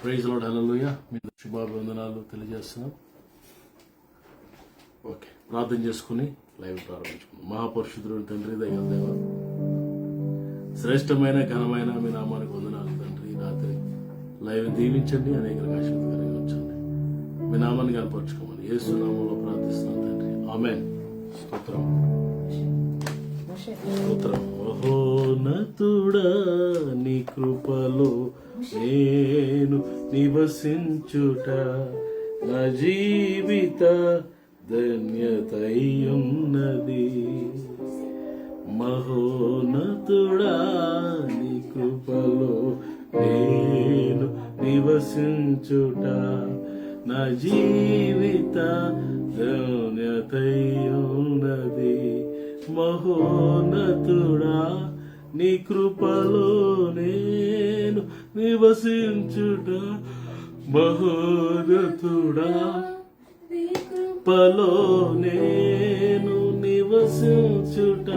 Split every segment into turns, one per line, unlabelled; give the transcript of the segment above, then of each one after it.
Praise lord, హల్లెలూయా. మీ శుభాభివందనాలు తెలియజేస్తున్నాం. Okay, ప్రార్థన చేసుకుని లైవ్ ప్రారంభించుకుందాం. మహాపరిశుద్ధుడు తండ్రి, దైవ దేవ, శ్రేష్టమైన ఘనమైన మీ నామానికి వందనాలు తండ్రి. రాత్రి లైవ్ దీవించండి, అనేక ఆశీర్వాదాలు ఉంచండి. మీ నామాన్ని కనపరచుకోమని యేసు నామంలో ప్రార్థిస్తున్నాం తండ్రి, ఆమేన్. స్తోత్రం స్తోత్రం. మహోన్నతుడా, నీ కృపలో నేను నివసించుట నా జీవిత ధన్యతయున్నది. మహోన్నతుడా, నీ కృపలో నేను నివసించుట నా జీవిత ధన్యతయున్నది. మహోన్నతుడా, నీ కృపలో నేను నివసించుట. మహోన్నతుడా, కృపలో నేను నివసించుట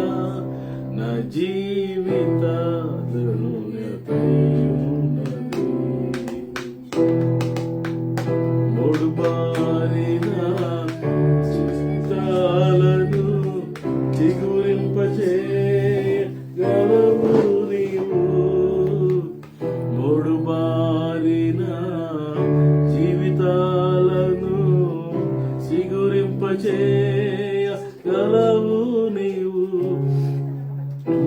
నా జీవిత ధన్యతయున్నది. మూడు బారిన చిత్తాలను చిగురింపచేయగలవు నీవు. మూడు బారిన జీవితాలను చిగురింపచేయగలవు నీవు.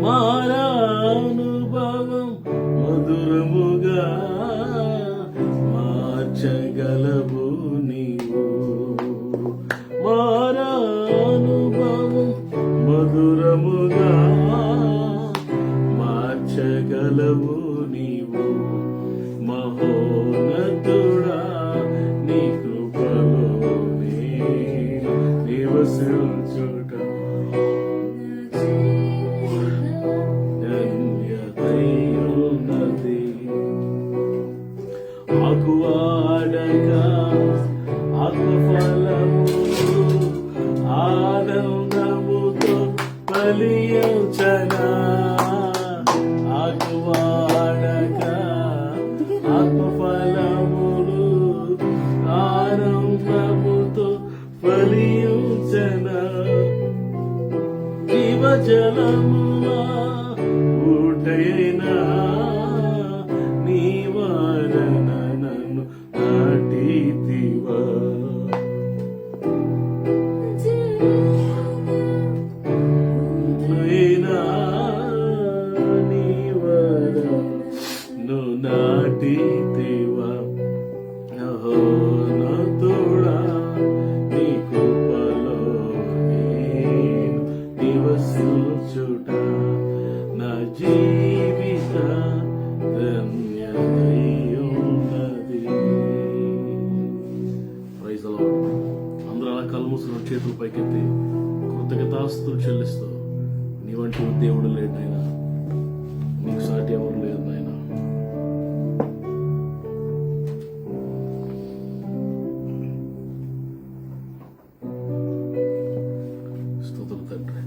మారానుభవం మధురముగా మార్చగలవు నీవు. మారానుభవం మధురముగా మార్చగలవు నీవు. మహోన్నతుడా, నీ కృపలో నేను నివసించుట ధన్యతయున్నది. ఆకువాడగా ఆత్మఫలము ఆనందముతో ఫలించనా. ఆకువాడగా ఆత్మఫలములు ఆనందముతో ఫలించనా. జీవజలములా ఊటైనా నీ వారన నన్ను నాటితివా. నీ వారను నాటితివా. మహోన్నతుడా, నీ కృపలో నేను నివసించుట నా జీవిత ధన్యతయున్నది. Praise the Lord. అందరూ అలా కళ్ళు మూసుకున్న చేతులు పైకెత్తి కృతజ్ఞతాస్తుతులు చెల్లిస్తూ, నీ వంటి దేవుడు లేడు నాయనా, నీకు సాటి ఎవరు లేదు నాయనా. స్తుతులు తండ్రి,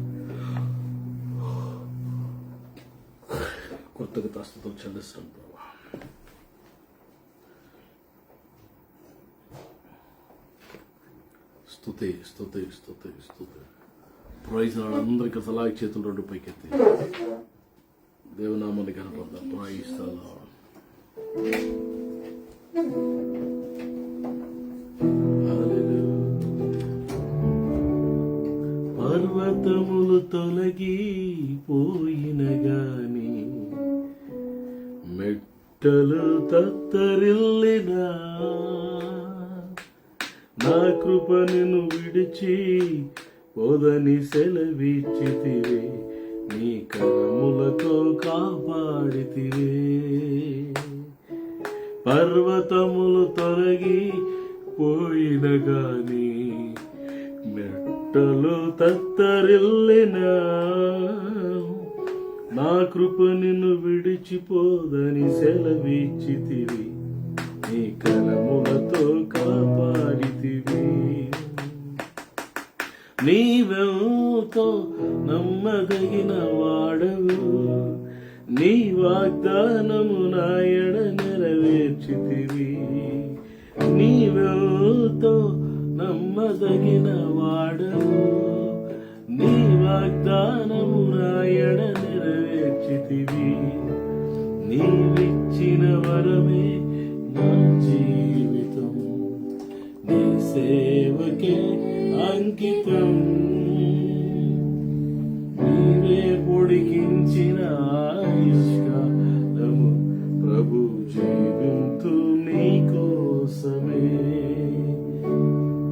కృతజ్ఞతాస్తుతులు చెల్లిస్తాం ప్రభా. స్తుతి స్తుతి స్తుతి స్తుతి. Praise Lord. అందరికీ సలాగి చేతులు రెండు పైకెత్తి దేవునామాన్ని కనపడతాం. Praise the Lord. పర్వతములు తొలగిపోయిన గాని మెట్టలు తత్తరిల్లినా నా కృప నిన్ను విడిచి పోదని సెలవిచ్చితివే. నీ కరములతో కాపాడితివే. పర్వతములు తొలగి పోయిన గాని మెట్టలు తత్తరిల్లినా నా కృప నిన్ను విడిచిపోదని సెలవిచ్చితివి. నీ కరములతో కాపాడితివి. నీవెంతో నమ్మదగిన వాడవు, నీ వాగ్దానము నా ఎడ నెరవేర్చెదవు. నెరవేర్చితివి. నీవెంతో నమ్మదగిన వాడవు, నీ వాగ్దానము నాయడ నెరవేర్చితివి. నీవిచ్చిన వరమే నా జీవితం, నీ సేవకే అంకితం. నీవే పొడిగించిన ఆయుష్కాలము ప్రభు జీవింతు నీ కోసమే.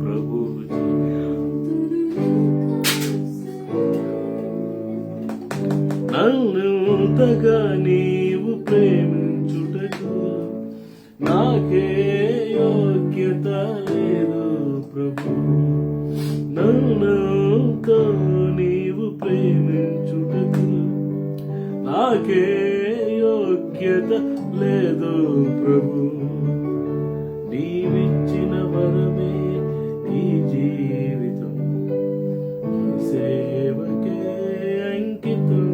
ప్రభు నన్నుంతగా నీవు ప్రేమించుటకు నాకే యోగ్యత లేదు ప్రభు. నన్నుంతో నీవు ప్రేమించుటకు నాకే యోగ్యత లేదు ప్రభు. నీవిచ్చిన వరమే ఈ జీవితం, నీ సేవకే అంకితం.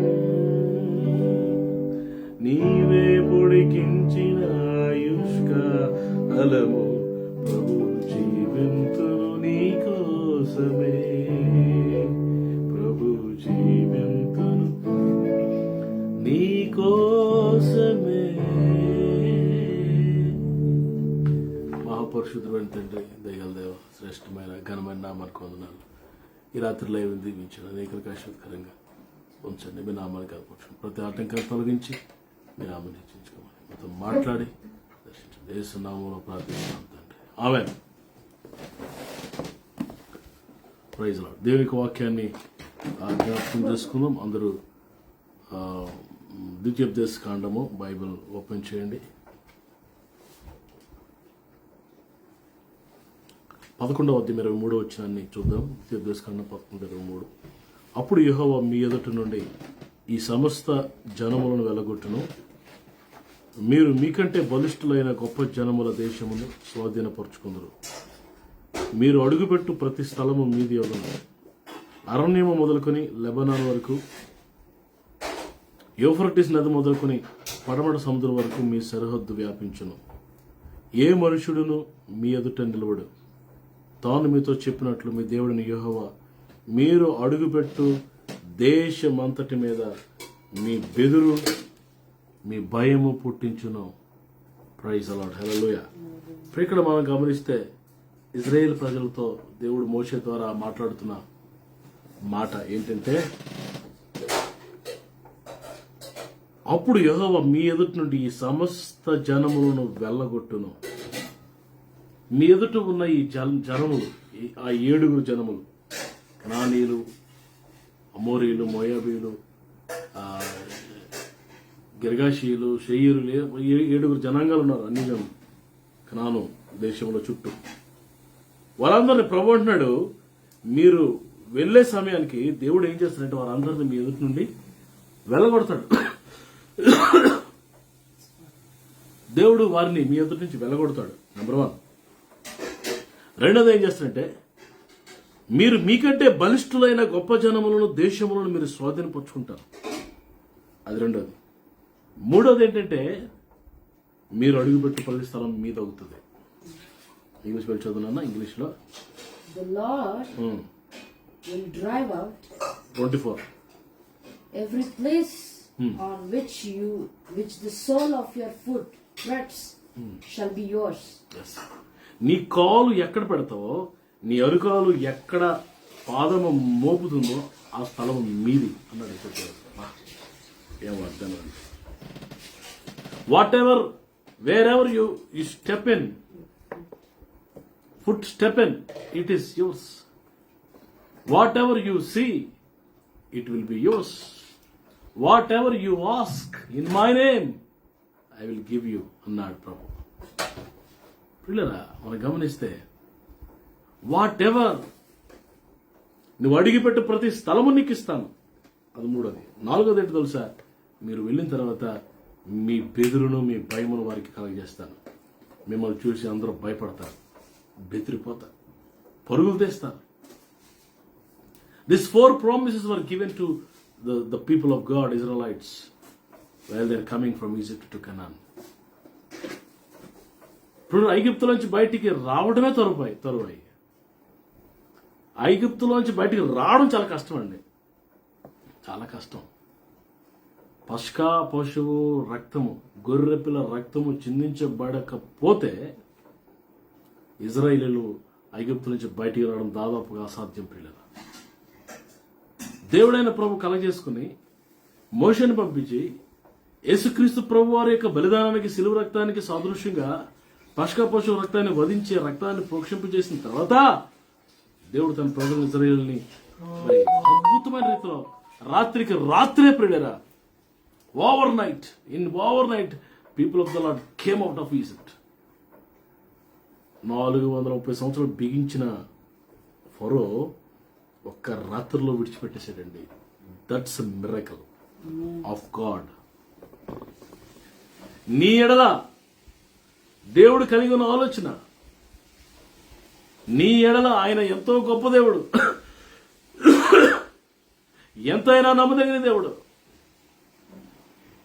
నీవే పొడిగించిన ఆయుష్కాలము ప్రభు జీవింతును నీ కోసమే. ప్రభు జీవింతును నీ కోసమే. మహాపరిశుద్ధుడైన తండ్రి, దయగల దేవ, శ్రేష్టమైన ఘనమైన నామానికి వందనాలు. ఈ రాత్రి లైవ్ దీవించిన అనేకలకు ఆశీర్వదకరంగా ఉంచండి. మీ నామాన్ని కనపరచండి. ప్రతి ఆటంకాన్ని తొలగించి మీ నామాన్ని హెచ్చించుకోమని మొత్తం మాట్లాడి దర్శించండి. యేసు నామములో ప్రార్థిస్తున్నాం తండ్రి, ఆమేన్. Praise lord. దేవుని వాక్యాన్ని జ్ఞాపకం చేసుకుందాం. అందరూ ద్వితీయోపదేశ కాండము బైబిల్ ఓపెన్ చేయండి. 11:23 చూద్దాం. ద్వితీయోపదేశ కాండం 11:23. అప్పుడు యెహోవా మీ ఎదుట నుండి ఈ సమస్త జనములను వెలగొట్టును, మీరు మీకంటే బలిష్ఠులైన గొప్ప జనముల దేశమును స్వాధీనపరుచుకుందరు. మీరు అడుగుపెట్టు ప్రతి స్థలము మీది యొగును. అరణ్యము మొదలుకొని లెబనాన్ వరకు, యూఫ్రటీస్ నది మొదలుకొని పడమట సముద్రం వరకు మీ సరిహద్దు వ్యాపించును. ఏ మనుషుడును మీ ఎదుట నిలవడు. తాను మీతో చెప్పినట్లు మీ దేవుడిని యెహోవా మీరు అడుగుపెట్టు దేశమంతటి మీద మీ బెదురు, మీ భయము పుట్టించును. ప్రైజ్ అలాడ్. హల్లెలూయా. ఇక్కడ మనం గమనిస్తే ఇజ్రాయేల్ ప్రజలతో దేవుడు మోషే ద్వారా మాట్లాడుతున్న మాట ఏంటంటే, అప్పుడు యెహోవా మీ ఎదుటి నుండి ఈ సమస్త జనములను వెళ్ళగొట్టును. మీ ఎదుట ఉన్న ఈ జనములు, ఆ 7 జనములు, కనానీయులు, అమోరీలు, మోయాబీలు, గిర్గాషీయులు, షెయ్యూరులు, 7 జనాంగాలు ఉన్నారు. అన్ని జనం కనాను దేశంలో చుట్టూ. వారందరిని ప్రభు అంటున్నాడు, మీరు వెళ్లే సమయానికి దేవుడు ఏం చేస్తాడంటే వారందరిని మీ ఎదుటి నుండి వెళ్ళగొడతాడు. దేవుడు వారిని మీ ఎదుటి నుంచి వెళ్ళగొడతాడు. నెంబర్ 1. రెండోది ఏం చేస్తాడంటే, మీరు మీకంటే బలిష్ఠులైన గొప్ప జనములను దేశములను మీరు స్వాధీనపరుచుకుంటారు. అది రెండోది. మూడోది ఏంటంటే, మీరు అడుగుపెట్టు ప్రతి స్థలం మీద అవుతుంది. ఇంగ్లీష్ పేరు చదువునా? ఇంగ్లీష్లో
The Lord will drive out
24
every place on which the sole of your foot treads shall be yours.
Yes. నీ కాలు ఎక్కడ పెడతావో, నీ అరుకాలు ఎక్కడ పాదము మోపుతుందో ఆ స్థలం మీది అన్నాడు. ఏం అర్థం? What ever, wear ever you step in, foot step in, it is yours. Whatever you see, it will be yours. Whatever you ask in my name, I will give you అన్నాడు ప్రభు. పిల్లరా, మనం గమనిస్తే వాట్ ఎవర్, నువ్వు అడిగిపెట్టు ప్రతి స్థలము నీకు ఇస్తాను. అది మూడోది. నాలుగోది ఏంటి తెలుసా? మీరు వెళ్ళిన తర్వాత మీ బెదురును, మీ భయమును వారికి కలగజేస్తాను. మిమ్మల్ని చూసి అందరూ భయపడతారు, బెదిరిపోతారు, పరుగులు తీస్తారు. These 4 promises were given to the people of God, Israelites, while they are coming from Egypt to Canaan. ఇప్పుడు ఐగుప్తులోంచి బయటికి రావడమే తరువాయి. ఐగుప్తులోంచి బయటికి రావడం చాలా కష్టం అండి, చాలా కష్టం. పస్కా పశువు రక్తము, గొర్రెపిల్ల రక్తము చిందించబడకపోతే ఇజ్రాయేలీలు ఐగుప్తు నుంచి బయటికి రావడం దాదాపుగా అసాధ్యం. పిల్లలు, దేవుడైన ప్రభు కలగజేసుకుని మోషేని పంపించి యేసుక్రీస్తు ప్రభు వారి యొక్క బలిదానానికి, శిలువ రక్తానికి సాదృశ్యంగా పస్కా పశువు రక్తాన్ని వధించి రక్తాన్ని ప్రోక్షింపజేసిన తర్వాత దేవుడు తన ప్రజలు ఇజ్రాయేలుని మరి అద్భుతమైన రీతిలో రాత్రికి రాత్రే ప్రియులరా, overnight people of the Lord came out of Egypt. 430 సంవత్సరాలు బిగించిన ఫరో ఒక్క రాత్రిలో విడిచిపెట్టేశాడండి. That's a miracle of God. నీ ఎడల దేవుడు కలిగి ఉన్న ఆలోచన, నీ ఎడల ఆయన ఎంతో గొప్ప దేవుడు, ఎంతైనా నమ్మదగిన దేవుడు.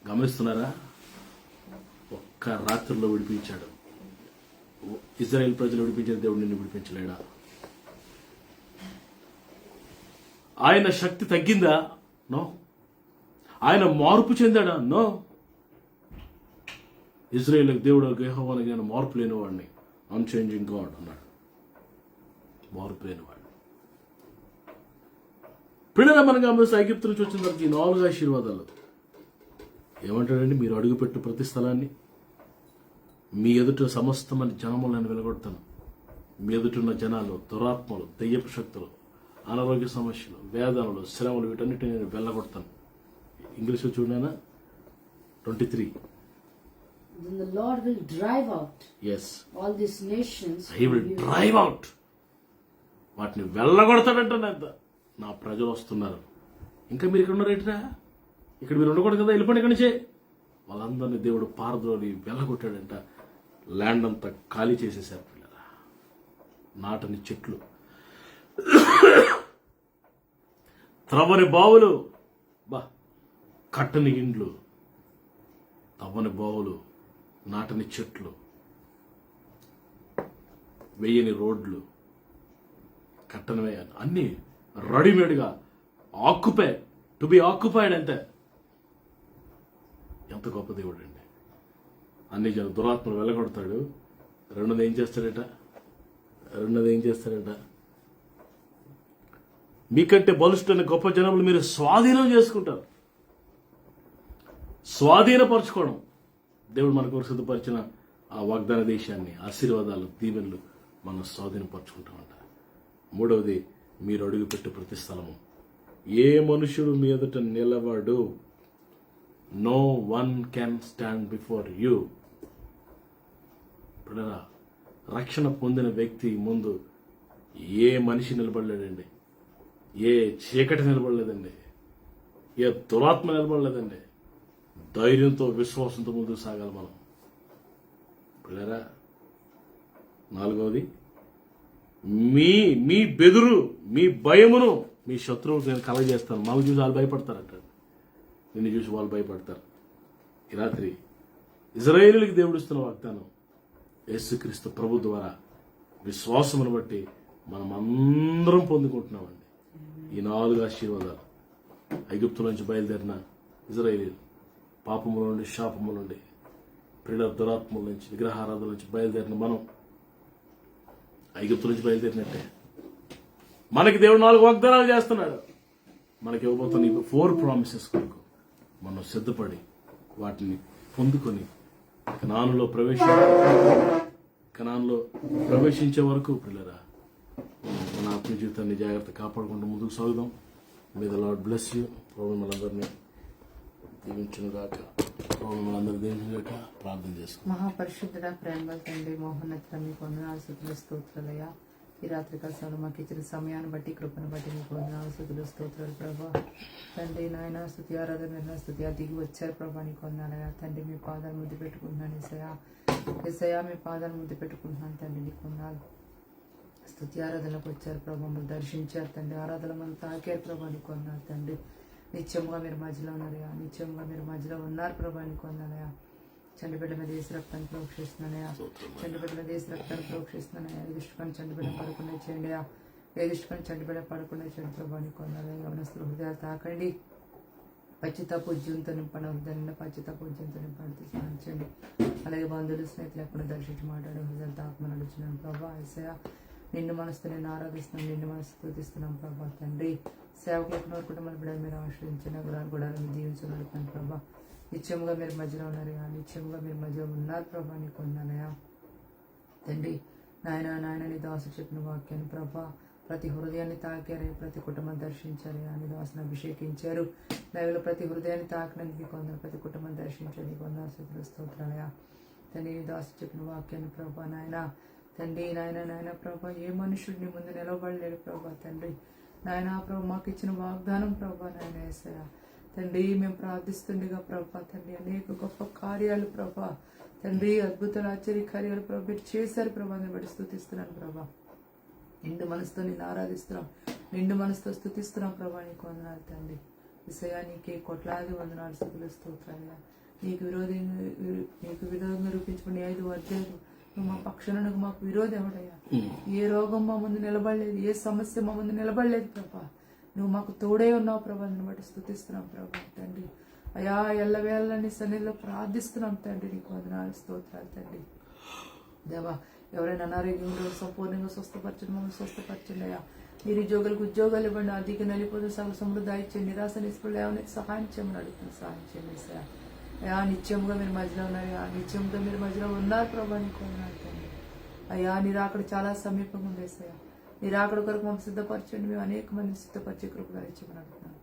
గమనిస్తున్నారా? ఒక్క రాత్రిలో విడిపించాడు. ఇజ్రాయెల్ ప్రజలు విడిపించిన దేవుడు నిన్ను విడిపించలేడా? ఆయన శక్తి తగ్గిందా? నో. ఆయన మార్పు చెందాడా? నో. ఇజ్రాయేల్ దేవుడు యెహోవాని నేను మార్పు లేనివాడిని, అన్చేంజింగ్ గాడ్ అన్నాడు. మార్పు లేనివాడు. పిల్లల మనం గమనిస్తే ఐగుప్తు నుంచి వచ్చిన తర్వాత ఈ 4 ఆశీర్వాదాలు ఏమంటాడండి? మీరు అడుగుపెట్టు ప్రతి స్థలాన్ని మీ ఎదుట సమస్తమైన జనములను వెలగొడతాను. మీ ఎదుటున్న జనాలు, దురాత్మలు, దెయ్యపు శక్తులు, అనారోగ్య సమస్యలు, వేదనలు, శ్రమలు, వీటన్నిటిని నేను వెళ్ళగొడతాను. ఇంగ్లీష్లో చూడనా 23.
Then the Lord will drive out all these nations.
He will drive out. వాటిని వెళ్ళగొడతాడంట. నా ప్రజలు వస్తున్నారు, ఇంకా మీరు ఇక్కడ ఉన్నారేంటిరా? ఇక్కడ మీరు ఉండకూడదు కదా, వెళ్ళిపోండి ఇక్కడి నుంచే. వాళ్ళందరినీ దేవుడు పారద్రోలి వెళ్ళగొట్టాడంట. ల్యాండ్ అంతా ఖాళీ చేసేసారు పిల్లల. నాటని చెట్లు, త్రవ్వని బావులు, కట్టని ఇండ్లు, తవ్వని బావులు, నాటని చెట్లు, వేయని రోడ్లు, కట్టని అన్ని రెడీమేడ్గా టు బి ఆక్యుపైడ్. అంతే. ఎంత గొప్ప దేవుడు అండి. అన్ని దురాత్మలు వెళ్ళగొడతాడు. రెండోది ఏం చేస్తాడట? మీకంటే బలుష్టైన గొప్ప జనములు మీరు స్వాధీనం చేసుకుంటారు. స్వాధీనపరచుకోవడం. దేవుడు మనకు సిద్ధపరిచిన ఆ వాగ్దాన దేశాన్ని, ఆశీర్వాదాలు, దీవెనలు మనం స్వాధీనపరచుకుంటామంట. 3వది, మీరు అడుగుపెట్టు ప్రతి స్థలము. ఏ మనుషుడు మీ ఎదుట నిలబడు. No one can stand before you. పిల్లరా, రక్షణ పొందిన వ్యక్తి ముందు ఏ మనిషి నిలబడలేదండి, ఏ చీకటి నిలబడలేదండి, ఏ దురాత్మ నిలబడలేదండి. ధైర్యంతో, విశ్వాసంతో ముందుకు సాగాలి మనం. పిల్లరా, 4వది, మీ బెదురు, మీ భయమును మీ శత్రువుకు నేను కలగజేస్తాను. మనల్ని చూసి వాళ్ళు భయపడతారంట, నిన్ను చూసి వాళ్ళు భయపడతారు. ఈ రాత్రి ఇజ్రాయేలుకి దేవుడు ఇస్తున్న వాగ్దానం, యేసుక్రీస్తు ప్రభు ద్వారా విశ్వాసమును బట్టి మనం అందరం పొందుకుంటున్నామండి ఈ 4 ఆశీర్వాదాలు. ఐగుప్తు నుంచి బయలుదేరిన ఇజ్రాయేలీలు పాపముల నుండి, శాపముల నుండి, ప్రియుల దురాత్మల నుంచి, విగ్రహారాధన నుంచి బయలుదేరిన మనం ఐగుప్తు నుంచి బయలుదేరినట్టే మనకి దేవుడు 4 వాగ్దానాలు చేస్తున్నాడు. మనకి ఇవ్వబోతున్న 4 ప్రామిసెస్ కొరకు మనం సిద్ధపడి వాటిని పొందుకొని కనానులో ప్రవేశించే వరకు పిల్లరా మన ఆత్మ జీవితాన్ని జాగ్రత్త కాపాడుకుంటూ ముందుకు సాగుదాం. May the Lord bless you. ప్రభు మనందరినీ దీవించునుగాక. ప్రభు మనందరినీ దీవించునుగాక. ప్రార్థన చేసుకుందాం.
మహాపరిశుద్ధుడ, ప్రేమగల తండ్రి, మహోన్నతుడ, మీకు వందనాలు, స్తుతులు, స్తోత్రాలయ్యా. ఈ రాత్రి కాలంలో మాకు ఇచ్చిన సమయాన్ని బట్టి, కృపను బట్టి మీకు వందనాలు, స్తుతులు, స్తోత్రాలు ప్రభా. తండ్రి నాయన స్తుతి ఆరాధన స్తుతి దిగి వచ్చారు ప్రభా, నీకు వందనాలయ్యా. తండ్రి మీ పాదాలు ముద్దు పెట్టుకుంటున్నాను ఏసయ్యా, మీ పాదాలు ముద్దు పెట్టుకుంటున్నాను తండ్రి, నీకు వందనాలు. స్తుతి ఆరాధనకు వచ్చారు ప్రభా, మమ్మల్ని దర్శించారు తండ్రి, ఆరాధన మనం తాకారు ప్రభా, నీకు వందనాలు తండ్రి. నిత్యంగా మీరు మధ్యలో ఉన్నారయ్యా, నిత్యంగా మీరు మధ్యలో ఉన్నారు ప్రభా, నీకు వందనాలయ్యా. చండిబిడ్డ మీద వేసి రక్తాన్ని ప్రోక్షిస్తున్నానయా. చండిబిడ్డ మీద వేసి రక్తాన్ని ప్రోక్షిస్తున్నానయా. ఏ దృష్టికొని చండిబిడ్డ పడకుండా చేయండి. ఏ దృష్టికొని చండిబిడ్డ పడకుండా చేయండి ప్రభా. నీకు వందనాలు. యవనస్తుల హృదయాలు తాకండి. పచ్చితప్పు ఉద్యంతో నింపండి. హృదయాన్ని పచ్చితప్పు ఉద్యంతో నింపండి సాధించండి. అలాగే బంధువులు స్నేహితులు ఎక్కడ దర్శించి మాట్లాడే హృదయాలు తాకమని అడుగుతున్నాను ప్రభా. ఏసయ్యా నిన్ను మనసుతో నేను ఆరాధిస్తున్నాను. నిన్ను మనసు స్తుతిస్తున్నాను ప్రభా. తండ్రి సేవకులకు నోరుకుంటే మన బిడ్డలు మీరు ఆశ్రయించిన గుడాలు కూడా దీవించని అడుగుతున్నాను ప్రభా. నిత్యముగా మీరు మధ్యలో ఉన్నారయ్యా. నిత్యముగా మీరు మధ్యలో ఉన్నారు ప్రభా. నీకు ఉన్నానయ్యా. తండ్రి నాయన నీ దాసు చెప్పిన వాక్యాన్ని ప్రభా ప్రతి హృదయాన్ని తాకారయ్యా. ప్రతి కుటుంబం దర్శించారయ్యా. నీ దాసును అభిషేకించారు. దైవలో ప్రతి హృదయాన్ని తాకినందుకు కొందరు ప్రతి కుటుంబం దర్శించారు. కొందరు స్థితులు స్తోత్రాలయ్యా. తండ్రి నీ దాసు చెప్పిన వాక్యాన్ని ప్రభా నాయన తండ్రి నాయన ప్రభా ఏ మనుషుడిని ముందు నిలబడలేడు ప్రభా. తండ్రి నాయన ప్రభా మాకు ఇచ్చిన వాగ్దానం ప్రభా నాయన యేసయ్యా. తండ్రి మేము ప్రార్థిస్తుండగా ప్రభా తండ్రి అనేక గొప్ప కార్యాలు ప్రభా తండ్రి అద్భుతాలు ఆశ్చర్య కార్యాలు ప్రభా మీరు చేశారు ప్రభా. నేను బట్టి స్తుతిస్తున్నాను ప్రభా. నిండు మనసుతో నేను ఆరాధిస్తున్నాం. నిండు మనసుతో స్తుతిస్తున్నాం ప్రభా. నీకు వందనాలు తండ్రి. యేసయ్యా నీకే కోట్లాది వందనాలు స్తుతులు స్తోత్రాలయ్యా. నీకు విరోధంగా రూపించుకునే 5 వర్గాలు నువ్వు మా పక్షాన మాకు విరోధం ఎవడయ్యా. ఏ రోగం మా ముందు నిలబడలేదు. ఏ సమస్య మా ముందు నిలబడలేదు ప్రభా. నువ్వు మాకు తోడే ఉన్నావు ప్రభా. నిన్ను బట్టి స్తుతిస్తున్నాం ప్రభా. తండ్రి అయా ఎల్లవేళ నీ సన్నిధిలో ప్రార్థిస్తున్నాం తండ్రి. నీకు వందనాలు స్తోత్రాలు తండ్రి. దేవా ఎవరైనా అనారోగ్యంలో సంపూర్ణంగా స్వస్థపరచండి. మమ్మల్ని స్వస్థపరచండి అయ్యా. నిరుద్యోగులకు ఉద్యోగాలు ఇవ్వండి. అధిక నలిపోదు సగ సమృద్ధి ఇచ్చండి. నిరాశ నిస్పృహలు ఏమైనా సహాయం చేయమని అడుగుతుంది. సహాయం చేయండి సార్. అయ్యా నిత్యంగా మీరు మధ్యలో ఉన్నారు. నిత్యంగా మీరు మధ్యలో ఉన్నారు ప్రభా. నీకు ఉన్నారు తండ్రి. అయ్యా నీ రాకడ చాలా సమీపంగా ఉంది ఏసయ్యా. నీ రాకడ కొరకు మమ్మల్ని సిద్ధపరచండి. మేము అనేక మందిని సిద్ధపరిచే కృపగా ఇచ్చమని అడుగుతున్నాను.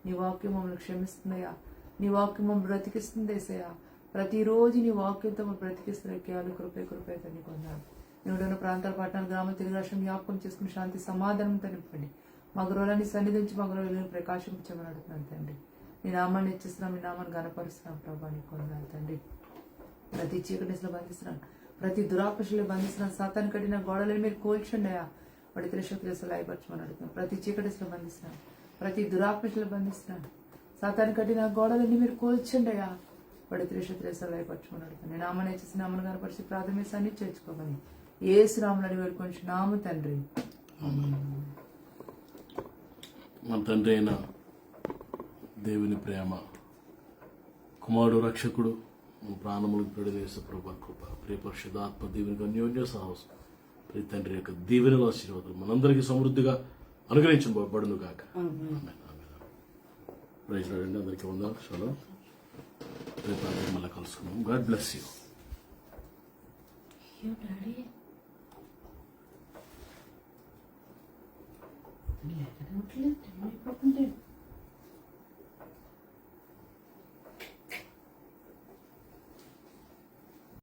నీ వాక్యం మమ్మల్ని క్షమిస్తుందయ్యా. నీ వాక్యం మమ్మల్ని బ్రతికిస్తుంది ఏసయ్యా. ప్రతిరోజు నీ వాక్యంతో మమ్మల్ని బ్రతికిస్తున్న కేవలం కృపే తన్ని కొన్నాను. నువ్వున్న ప్రాంతాల పట్టణాలు గ్రామాలు తెలుగు రాష్ట్రం జ్ఞాపకం చేసుకుని శాంతి సమాధానంతో నింపండి. మా గృహాన్ని సన్నిధి నుంచి మా గృహాలను ప్రకాశించమని అడుగుతున్నాను తండ్రి. నీ నామాన్ని ఇచ్చిస్తున్నాం. నీ నామాన్ని గణపరుస్తున్నాం ప్రభా. నీకు వందనాలు తండ్రి. ప్రతి చీకటిలో బంధిస్తున్నాను. ప్రతి దురాపశలో బంధిస్తున్నాను. సాతాను కట్టిన గోడలను మీరు కోల్చండి అయ్యా. వాడి త్రిశక్తులు లయపరచమని అడుగుతున్నాను. ప్రతి చీకటిలో బంధిస్తున్నాను. ప్రతి దురాపశలో బంధిస్తున్నాను. సాతాను కట్టిన గోడలన్నీ మీరు కోల్చండి అయ్యా. వాడి త్రిశక్తులు లయపరచమని అడుగుతున్నాను. నీ నామాన్ని ఇచ్చేసి నామను గణపరిచి ప్రాథమిక సన్ని చేర్చుకోమని యేసు నామమున వేడుకొంచు నామ తండ్రి.
మన తండ్రి అయిన దేవుని ప్రేమ, కుమారుడు రక్షకుడు, ప్రాణములకు ప్రొడదేశ ప్రభా కృప, ప్రియ పరిశుద్ధాత్మ దేవునికి అన్యోన్య సాహసం, ప్రియ తండ్రి యొక్క దీవెనల ఆశీర్వాదాలు మనందరికీ సమృద్ధిగా అనుగ్రహించబడును గాక. ప్రైజ్ లార్డ్ అండి. అందరికీ వందనాలు. షలోమ్. రేపు మళ్ళీ కలుసుకున్నాం. God bless you.
Daddy.